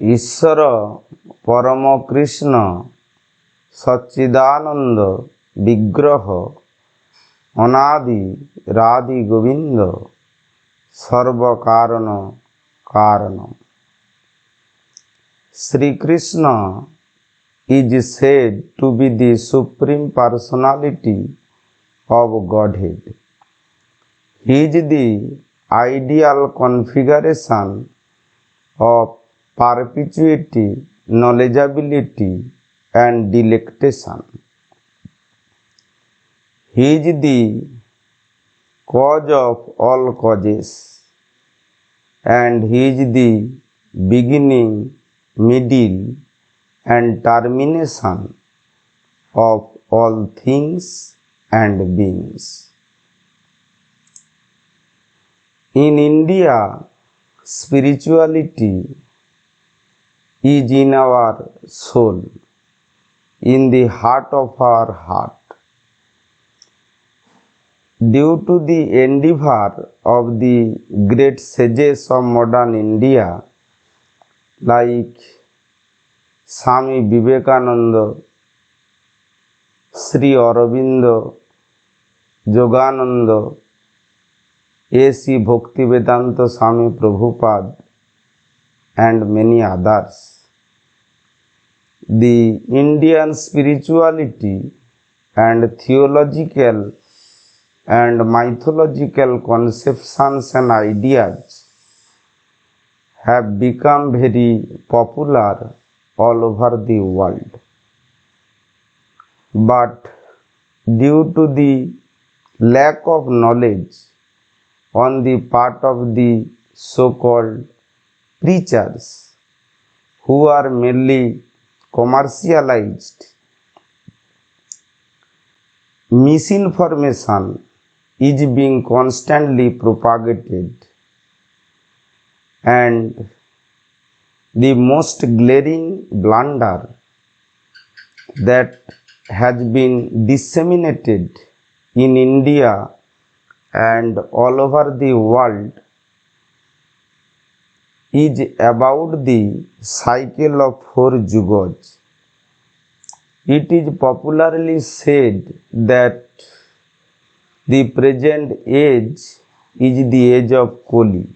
ईश्वर परम कृष्ण सच्चिदानंद विग्रह अनादि राधि गोविंद सर्व कारण कारण। Sri Krishna is said to be the supreme personality of Godhead. He is the ideal configuration of perpetuity, knowledgeability, and delectation. He is the cause of all causes, and He is the beginning, middle, and termination of all things and beings. In India, spirituality is in our soul, in the heart of our heart. Due to the endeavor of the great sages of modern India, like Swami Vivekananda, Sri Aurobindo, Yogananda, A.C. Bhaktivedanta Swami Prabhupada, and many others, the Indian spirituality and theological and mythological conceptions and ideas have become very popular all over the world. But due to the lack of knowledge on the part of the so-called preachers, who are merely commercialized, misinformation is being constantly propagated, and the most glaring blunder that has been disseminated in India and all over the world is about the cycle of 4 yugas. It is popularly said that the present age is the age of Kali.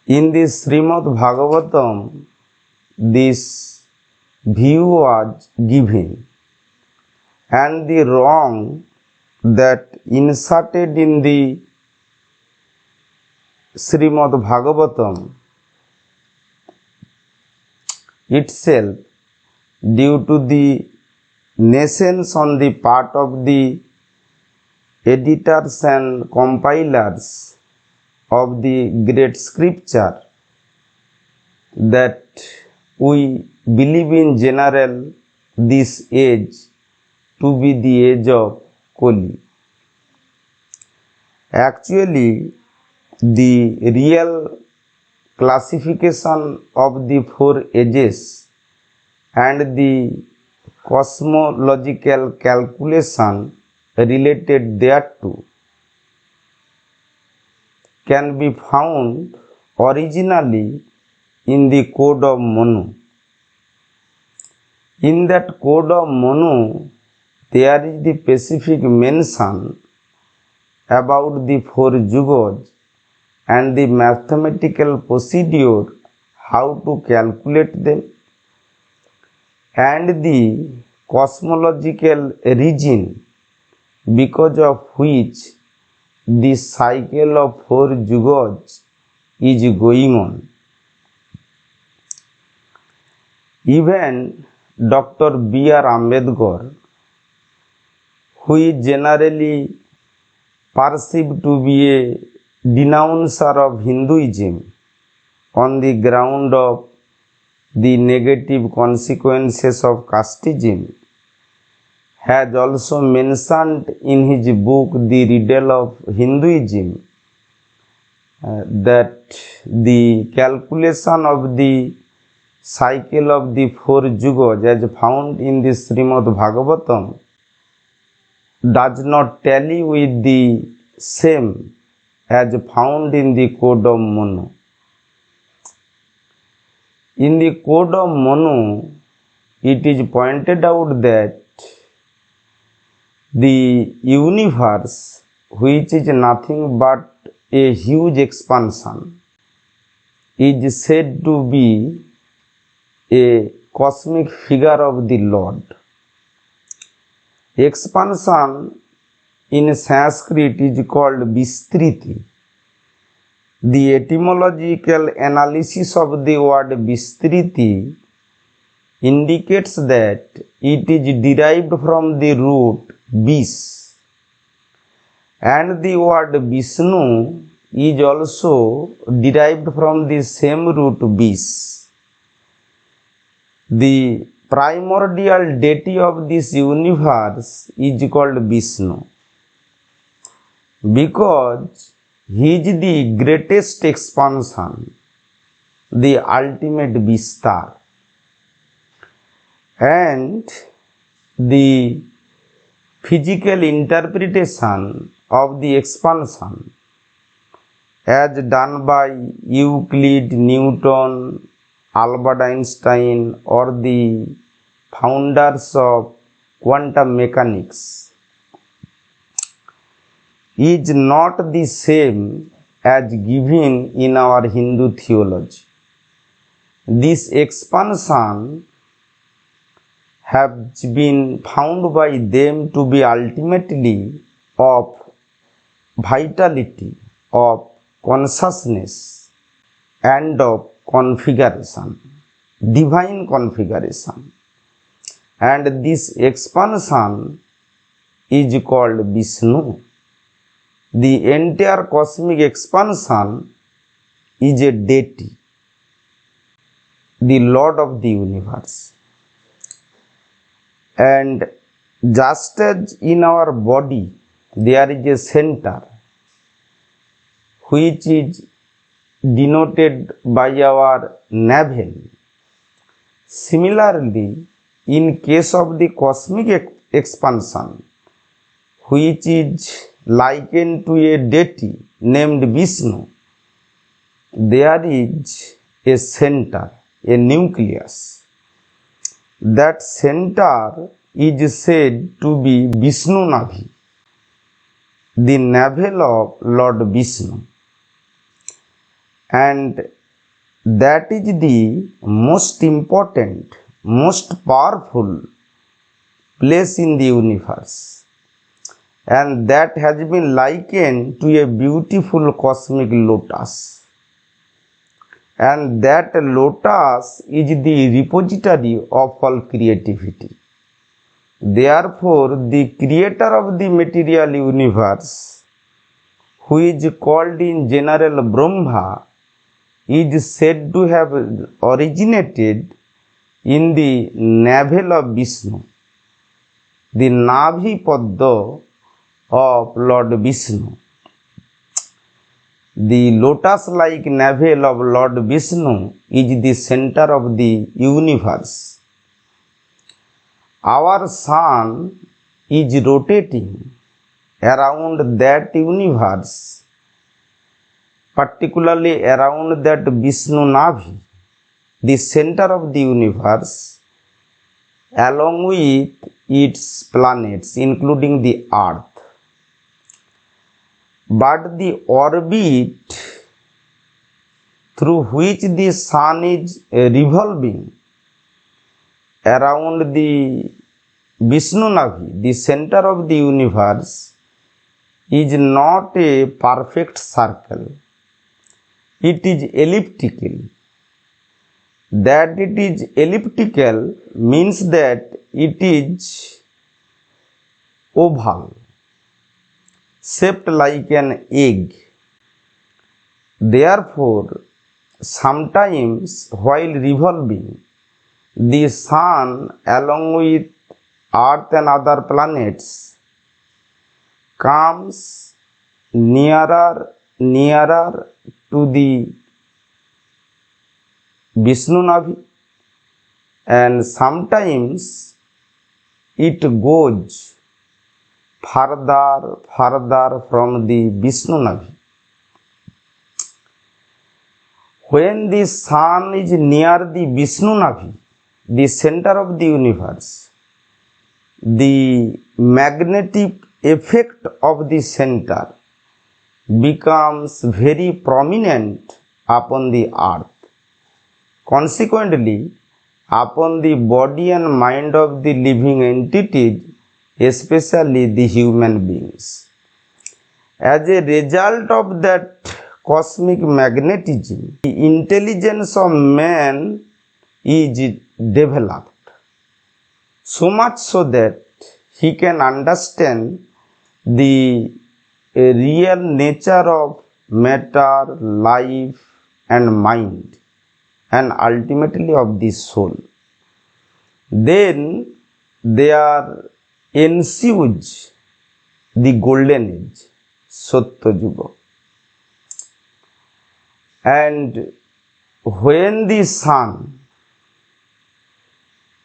In the Srimad Bhagavatam, this view was given, and the wrong that inserted in the Srimad Bhagavatam itself, due to the nescience on the part of the editors and compilers of the great scripture, that we believe in general this age to be the age of Kali. Actually, the real classification of the 4 ages and the cosmological calculation related thereto can be found originally in the Code of Manu. In that Code of Manu, there is the specific mention about the 4 yugas and the mathematical procedure how to calculate them, and the cosmological region because of which the cycle of 4 yugas is going on. Even Dr. B.R. Ambedkar, who is generally perceived to be a denouncer of Hinduism on the ground of the negative consequences of casteism, has also mentioned in his book The Riddle of Hinduism that the calculation of the cycle of the 4 yugas as found in the Srimad Bhagavatam does not tally with the same as found in the Code of Manu. In the code of Manu, it is pointed out that the universe, which is nothing but a huge expansion, is said to be a cosmic figure of the Lord. Expansion in Sanskrit is called Vistriti. The etymological analysis of the word Vistriti indicates that it is derived from the root vis, and the word Vishnu is also derived from the same root vis. The primordial deity of this universe is called Vishnu because he is the greatest expansion, the ultimate vistar, and the physical interpretation of the expansion as done by Euclid, Newton, Albert Einstein, or the founders of quantum mechanics is not the same as given in our Hindu theology. This expansion has been found by them to be ultimately of vitality, of consciousness, and of configuration, divine configuration. And this expansion is called Vishnu. The entire cosmic expansion is a deity, the Lord of the universe. And just as in our body there is a center which is denoted by our navel, similarly in case of the cosmic expansion, which is likened to a deity named Vishnu, there is a center, a nucleus. That center is said to be Vishnu Navi, the navel of Lord Vishnu, and that is the most important, most powerful place in the universe, and that has been likened to a beautiful cosmic lotus. And that lotus is the repository of all creativity. Therefore, the creator of the material universe, who is called in general Brahma, is said to have originated in the navel of Vishnu, the Navi Padma of Lord Vishnu. The lotus-like navel of Lord Vishnu is the center of the universe. Our sun is rotating around that universe, particularly around that Vishnu Navi, the center of the universe, along with its planets, including the Earth. But the orbit through which the sun is revolving around the Vishnu Navi, the center of the universe, is not a perfect circle. It is elliptical. That it is elliptical means that it is oval, shaped like an egg. Therefore, sometimes while revolving, the sun along with Earth and other planets comes nearer to the Vishnu Navi, and sometimes it goes further from the Vishnu Navi. When the sun is near the Vishnu Navi, the center of the universe, the magnetic effect of the center becomes very prominent upon the earth. Consequently, upon the body and mind of the living entities, especially the human beings. As a result of that cosmic magnetism, the intelligence of man is developed, so much so that he can understand the real nature of matter, life and mind, and ultimately of the soul. Then there ensues the golden age, Satya Yuga. And when the sun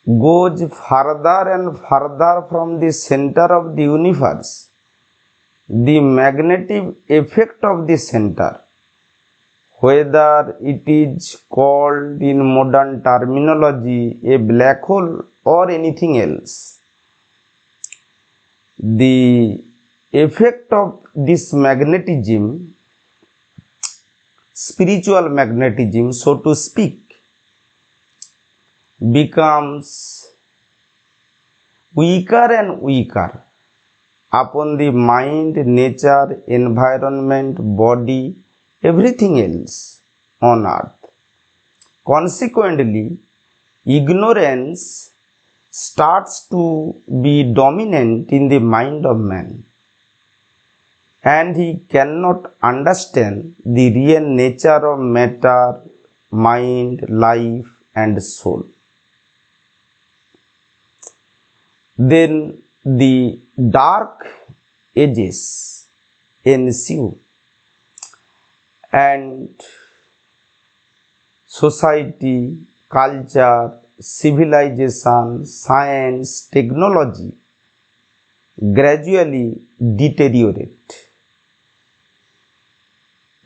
goes further and further from the center of the universe, the magnetic effect of the center, whether it is called in modern terminology a black hole or anything else, the effect of this magnetism, spiritual magnetism, so to speak, becomes weaker and weaker upon the mind, nature, environment, body, everything else on earth. Consequently, ignorance starts to be dominant in the mind of man, and he cannot understand the real nature of matter, mind, life and soul. Then the dark ages ensue, and society, culture, civilization, science, technology gradually deteriorate.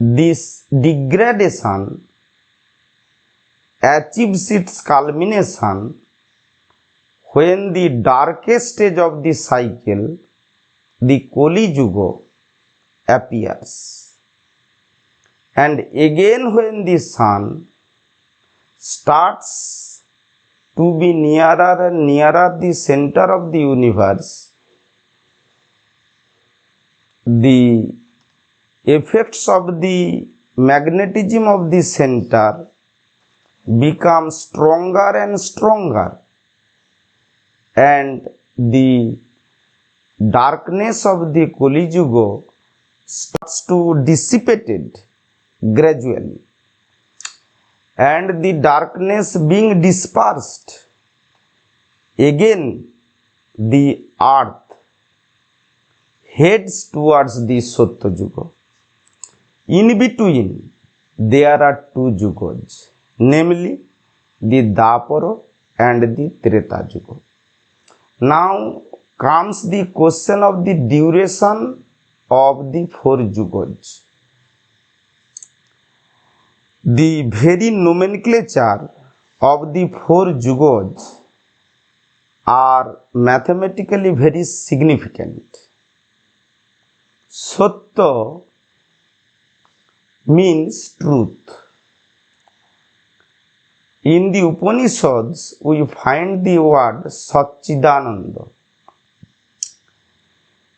This degradation achieves its culmination when the darkest stage of the cycle, the Kali Yuga, appears. And again when the sun starts to be nearer and nearer the center of the universe, the effects of the magnetism of the center become stronger and stronger, and the darkness of the Kali Yuga starts to dissipate gradually, and the darkness being dispersed, again the earth heads towards the Satya Yuga. In between there are two yugas, namely the Dwapara and the Treta Yuga. Now comes the question of the duration of the four yugas. The very nomenclature of the four yugas are mathematically very significant. Satya means truth. In the Upanishads, we find the word Satchidananda.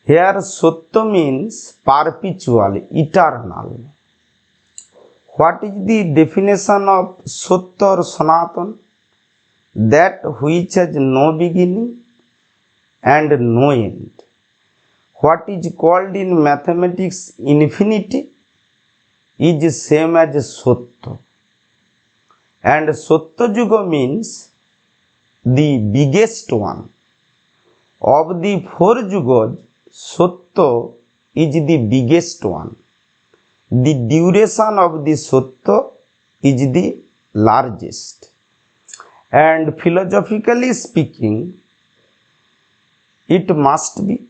Here Satya means perpetual, eternal. What is the definition of Satya or Sanatan? That which has no beginning and no end. What is called in mathematics infinity is same as Satya. And Satya Yuga means the biggest one. Of the four yugas, Satya is the biggest one. The duration of the Satya is the largest. And philosophically speaking, it must be.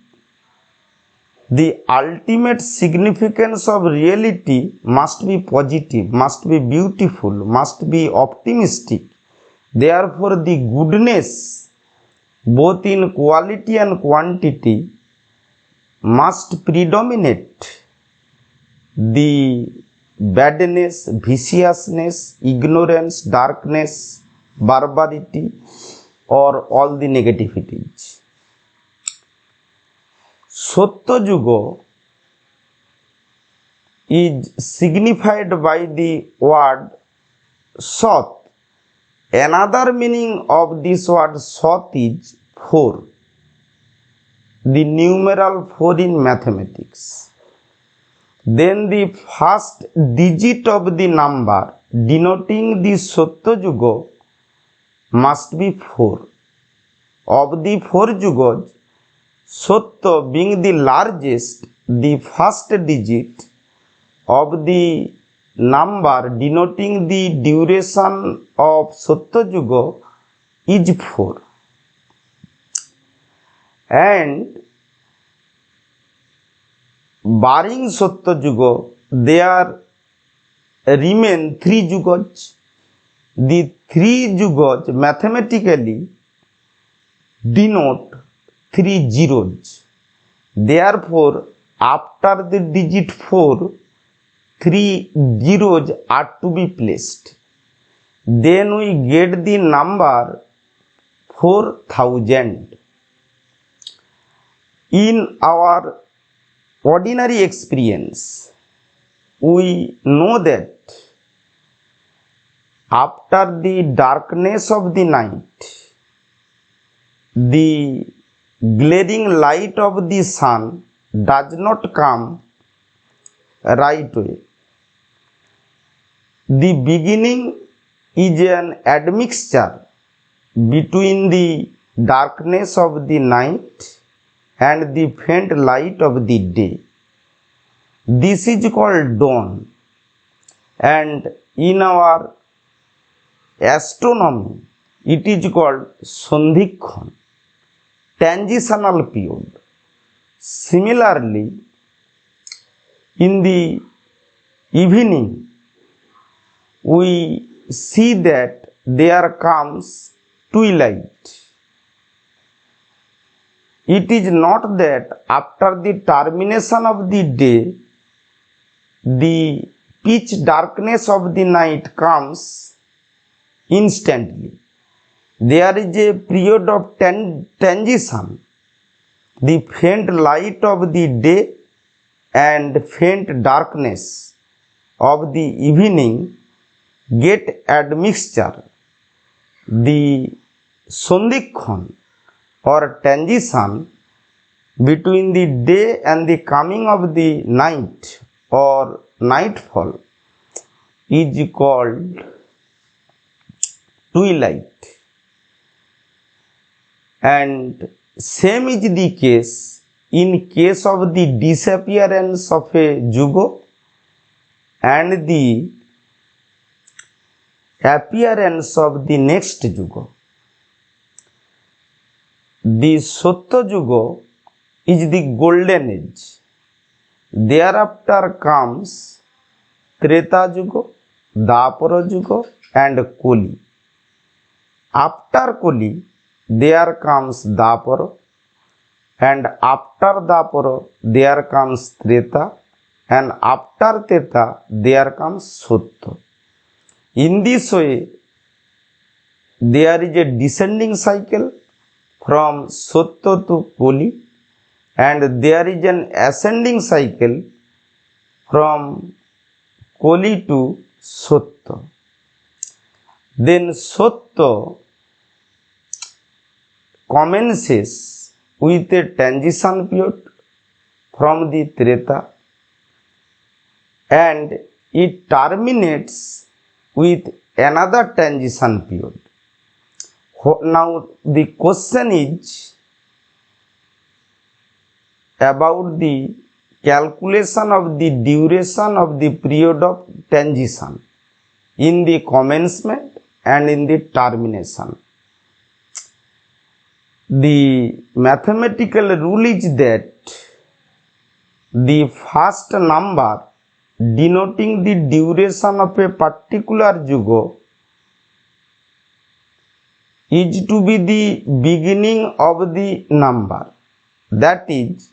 The ultimate significance of reality must be positive, must be beautiful, must be optimistic. Therefore, the goodness, both in quality and quantity, must predominate. The badness, viciousness, ignorance, darkness, barbarity, or all the negativities. Sattva Yuga is signified by the word Sat. Another meaning of this word Sat is 4, the numeral 4 in mathematics. Then the first digit of the number denoting the Sattva Yuga must be 4. Of the 4 yugas, Sattva being the largest, the first digit of the number denoting the duration of Sattva Yuga is 4. And barring Sattva Yuga, there remain 3 yugas. The 3 yugas mathematically denote 3 zeros. Therefore, after the digit 4, 3 zeros are to be placed. Then we get the number 4000. In our ordinary experience, we know that after the darkness of the night, the glaring light of the sun does not come right way. The beginning is an admixture between the darkness of the night and the faint light of the day. This is called dawn, and in our astronomy it is called Sandhikhan, transitional period. Similarly, in the evening we see that there comes twilight. It is not that after the termination of the day, the pitch darkness of the night comes instantly. There is a period of transition. The faint light of the day and faint darkness of the evening get admixture. The Sandhikhan or transition between the day and the coming of the night or nightfall is called twilight. And same is the case in case of the disappearance of a yuga and the appearance of the next yuga. The Sattva Yuga is the golden age. Thereafter comes Treta Yuga, Dwapara Yuga and Kali. After Kali, there comes Dwapara, and after Dwapara, there comes Treta, and after Treta, there comes Sattva. In this way, there is a descending cycle from Sattva to Kali, and there is an ascending cycle from Kali to Sattva. Then Sattva commences with a transition period from the Treta, and it terminates with another transition period. Now the question is about the calculation of the duration of the period of transition in the commencement and in the termination. The mathematical rule is that the first number denoting the duration of a particular yuga is to be the beginning of the number. That is,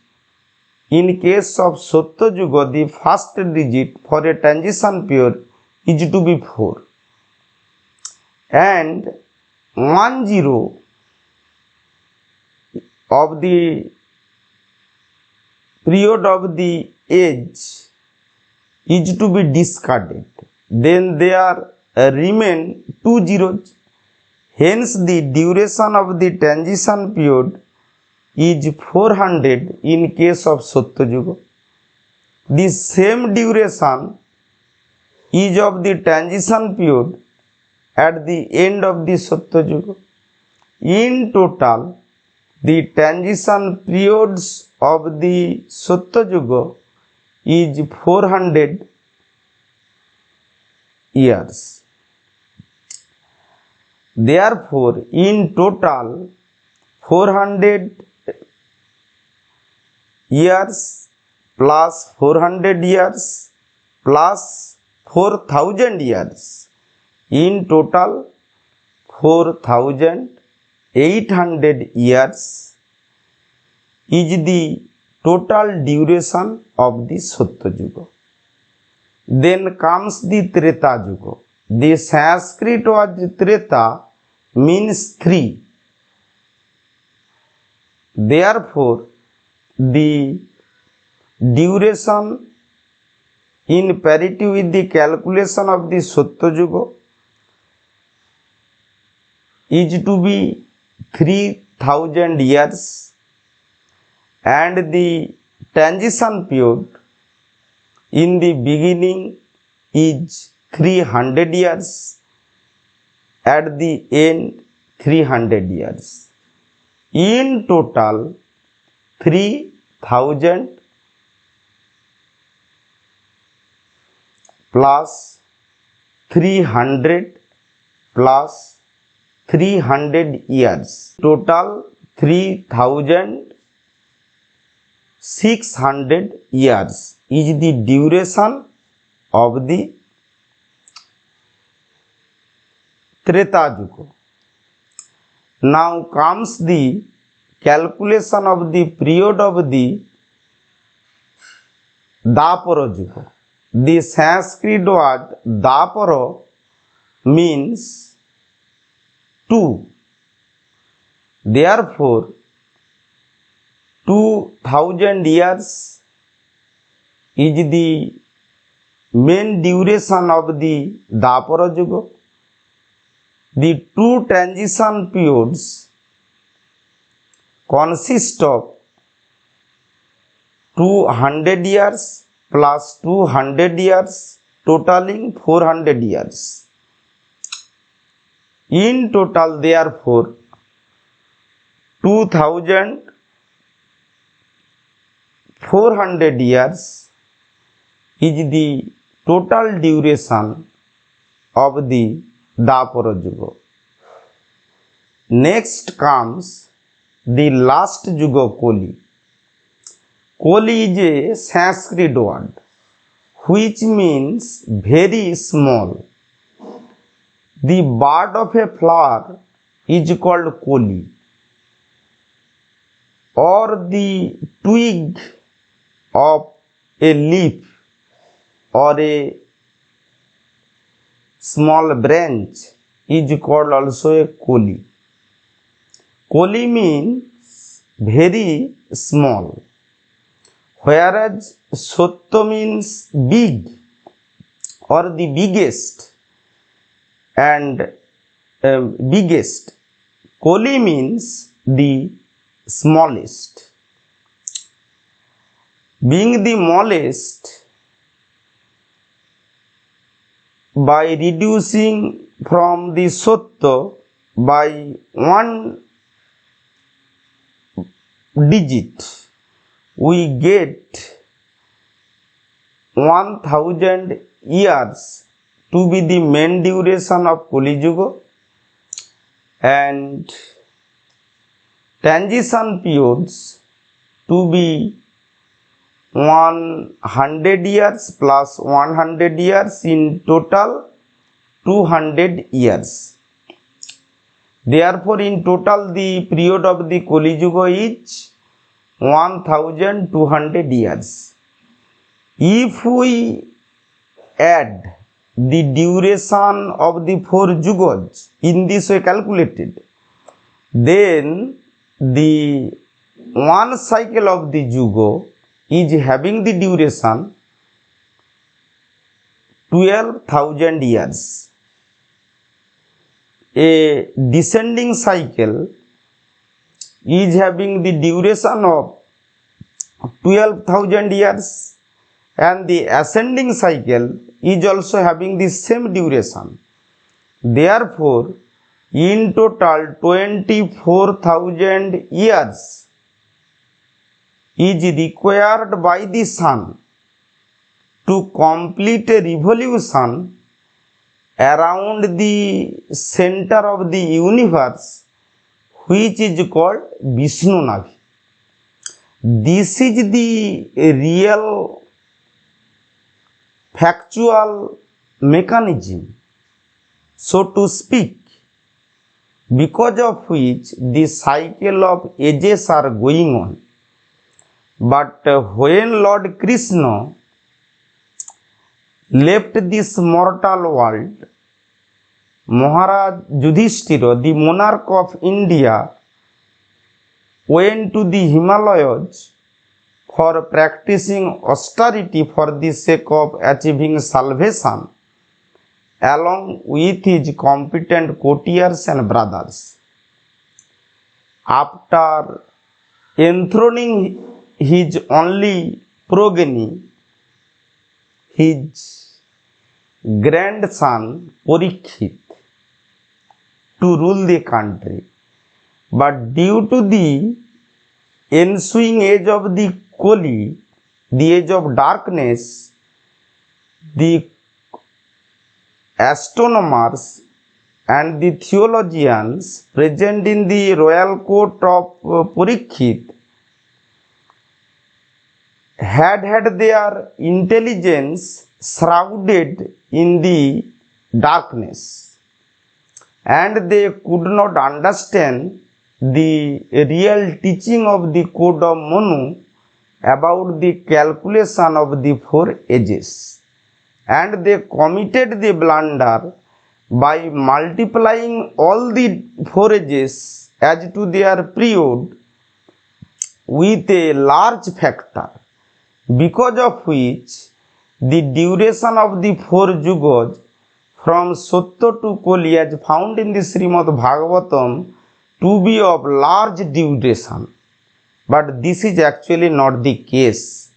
in case of Satya Yuga, the first digit for a transition period is to be 4, and 10 of the period of the age is to be discarded. Then there remain 2 zeros. Hence, the duration of the transition period is 400 in case of Satya Yuga. The same duration is of the transition period at the end of the Satya Yuga. In total, the transition periods of the Satya Yuga is 400 years. Therefore, in total, 400 years plus 400 years plus 4000 years. In total, 4800 years is the total duration of the Satya Yuga. Then comes the Treta Yuga. The Sanskrit word Treta means 3. Therefore, the duration in parity with the calculation of the Satya Yuga is to be 3000 years, and the transition period in the beginning is 300 years, at the end 300 years. In total, 3000 plus 300 plus 300 years. Total 3600 years is the duration of the Treta Yuga. Now comes the calculation of the period of the Dwapara Yuga. The Sanskrit word Dwapara means 2. Therefore, 2000 years is the main duration of the Dwapara Yuga. The two transition periods consist of 200 years plus 200 years, totaling 400 years. In total, therefore, 2400 years is the total duration of the Dwapara Yuga. Next comes the last Yuga, Kali. Kali is a Sanskrit word which means very small. The bud of a flower is called Kali, or the twig of a leaf or a small branch is called also a Kali. Kali means very small, whereas Satya means big or the biggest, and biggest. Kali means the smallest. Being the smallest, by reducing from the Satya by 1 digit, we get 1000 years to be the main duration of Kali Yuga, and transition periods to be 100 years plus 100 years, in total 200 years. Therefore, in total the period of the Kali Yuga is 1200 years. If we add the duration of the 4 yugas in this way calculated, then the one cycle of the yuga is having the duration 12,000 years. A descending cycle is having the duration of 12,000 years, and the ascending cycle is also having the same duration. Therefore, in total 24,000 years is required by the sun to complete a revolution around the center of the universe, which is called Vishnu Navi. This is the real factual mechanism, so to speak, because of which the cycle of ages are going on. But when Lord Krishna left this mortal world, Maharaj Yudhishthira, the monarch of India, went to the Himalayas for practicing austerity for the sake of achieving salvation, along with his competent courtiers and brothers. After enthroning his only progeny, his grandson Parikshit, to rule the country, but due to the ensuing age of the Kali, the age of darkness, the astronomers and the theologians present in the royal court of Parikshit had their intelligence shrouded in the darkness, and they could not understand the real teaching of the code of Manu about the calculation of the 4 ages, and they committed the blunder by multiplying all the 4 ages as to their period with a large factor, because of which the duration of the 4 yugas from Satya to Kali, as found in the Srimad Bhagavatam, to be of large duration. But this is actually not the case,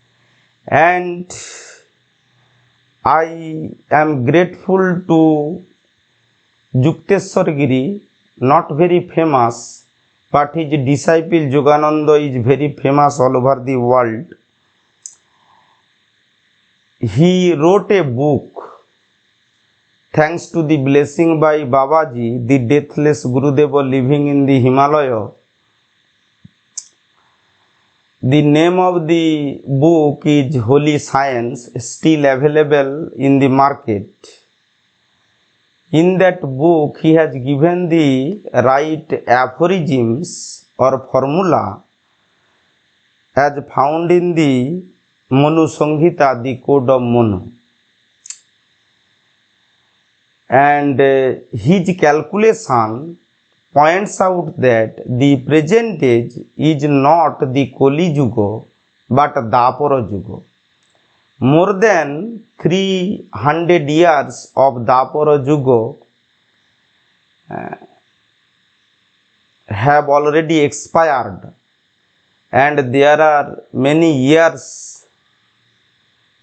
and I am grateful to Yukteswar Giri, not very famous, but his disciple Yogananda is very famous all over the world. He wrote a book, thanks to the blessing by Babaji, the deathless Gurudeva living in the Himalaya. The name of the book is Holy Science, still available in the market. In that book, he has given the right aphorisms or formula as found in the Manu Samhita, the code of Manu. And his calculation points out that the present age is not the Kali Yuga but Dwapara Yuga. More than 300 years of Dwapara Yuga have already expired, and there are many years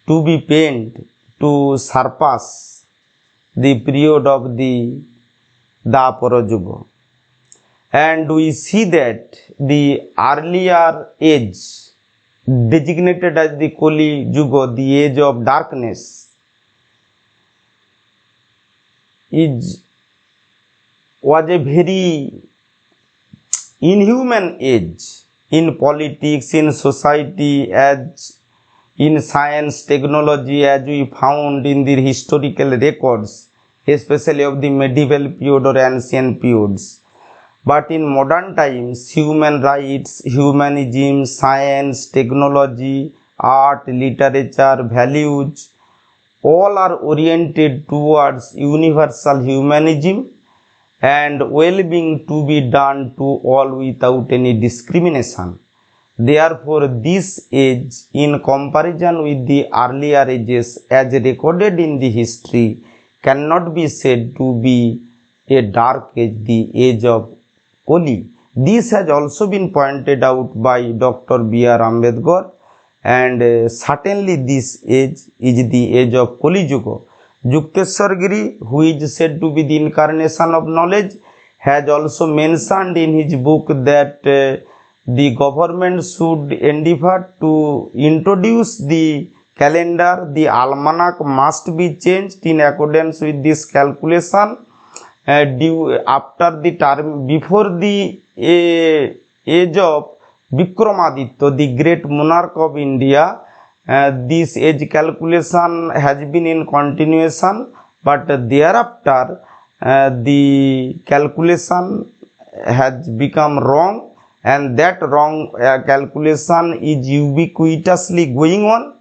to be spent to surpass the period of the Dwapara Yuga. And we see that the earlier age designated as the Kali Yuga, the age of darkness, was a very inhuman age in politics, in society, as in science, technology, as we found in the historical records, especially of the medieval period or ancient periods. But in modern times, human rights, humanism, science, technology, art, literature, values, all are oriented towards universal humanism and well-being to be done to all without any discrimination. Therefore, this age, in comparison with the earlier ages as recorded in the history, cannot be said to be a dark age, the age of Kali. This has also been pointed out by Dr. B.R. Ambedkar, and certainly this age is the age of Kali Yuga. Yukteswar Giri, who is said to be the incarnation of knowledge, has also mentioned in his book that the government should endeavor to introduce the calendar, the almanac must be changed in accordance with this calculation after the term, before the age of Vikramaditya, the great monarch of India. This age calculation has been in continuation, but thereafter the calculation has become wrong, and that wrong calculation is ubiquitously going on.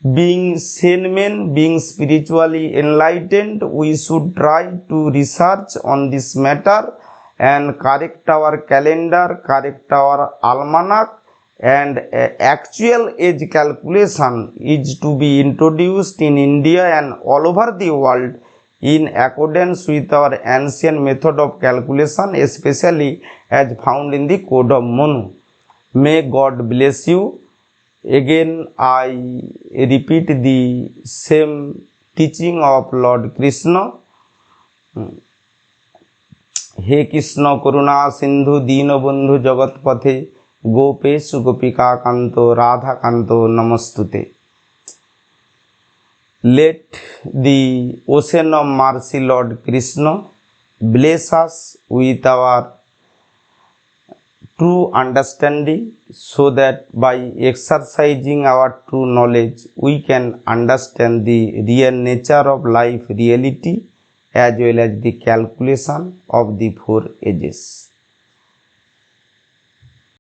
Being sane men, being spiritually enlightened, we should try to research on this matter and correct our calendar, correct our almanac, and actual age calculation is to be introduced in India and all over the world in accordance with our ancient method of calculation, especially as found in the Code of Manu. May God bless you. Again, I repeat the same teaching of Lord Krishna. He Krishna Karuna Sindhu Dino Bandhu Jagat Pathe Gopeshu Gopika Kanto Radha Kanto Namastute. Let the ocean of mercy Lord Krishna bless us with our true understanding, so that by exercising our true knowledge we can understand the real nature of life, reality, as well as the calculation of the four ages.